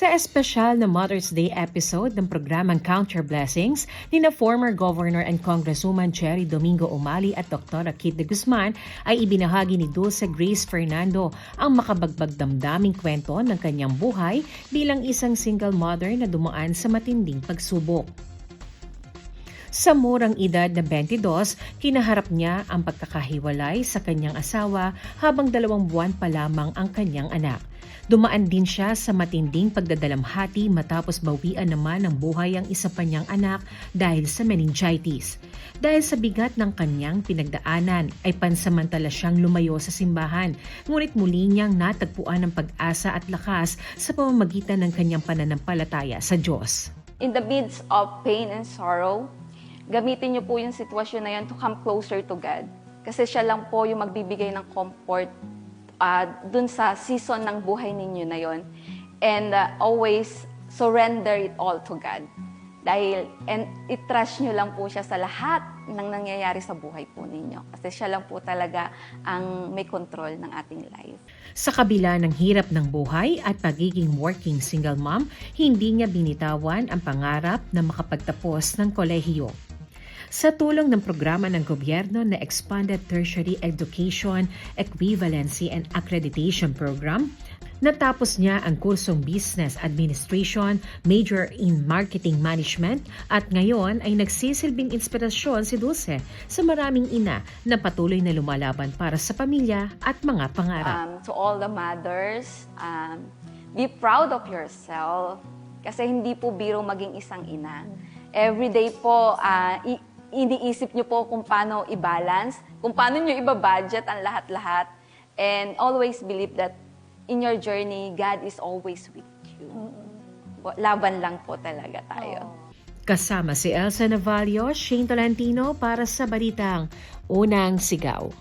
Sa espesyal na Mother's Day episode ng programang Count Your Blessings, nina former Governor and Congresswoman Cherry Domingo Umali at Dr. Kit de Guzman ay ibinahagi ni Dulce Grace Fernando ang makabagbag damdaming kwento ng kanyang buhay bilang isang single mother na dumaan sa matinding pagsubok. Sa murang edad na 22, kinaharap niya ang pagkakahiwalay sa kanyang asawa habang 2 buwan pa lamang ang kanyang anak. Dumaan din siya sa matinding pagdadalamhati matapos bawian naman ng buhay ang isa pa niyang anak dahil sa meningitis. Dahil sa bigat ng kanyang pinagdaanan ay pansamantala siyang lumayo sa simbahan, ngunit muli niyang natagpuan ng pag-asa at lakas sa pamamagitan ng kanyang pananampalataya sa Diyos. In the midst of pain and sorrow, gamitin niyo po yung sitwasyon na yun to come closer to God. Kasi siya lang po yung magbibigay ng comfort dun sa season ng buhay ninyo na yon. And always surrender it all to God. And i-trust nyo lang po siya sa lahat ng nangyayari sa buhay po ninyo. Kasi siya lang po talaga ang may control ng ating life. Sa kabila ng hirap ng buhay at pagiging working single mom, hindi niya binitawan ang pangarap na makapagtapos ng kolehiyo. Sa tulong ng programa ng gobyerno na Expanded Tertiary Education, Equivalency and Accreditation Program, natapos niya ang kursong Business Administration, Major in Marketing Management at ngayon ay nagsisilbing inspirasyon si Dulce sa maraming ina na patuloy na lumalaban para sa pamilya at mga pangarap. To all the mothers, be proud of yourself kasi hindi po biro maging isang ina. Every day po, iniisip nyo po kung paano i-balance, kung paano nyo i-budget ang lahat-lahat. And always believe that in your journey, God is always with you. Laban lang po talaga tayo. Kasama si Elsa Navalio, Shane Tolentino para sa Balitang Unang Sigaw.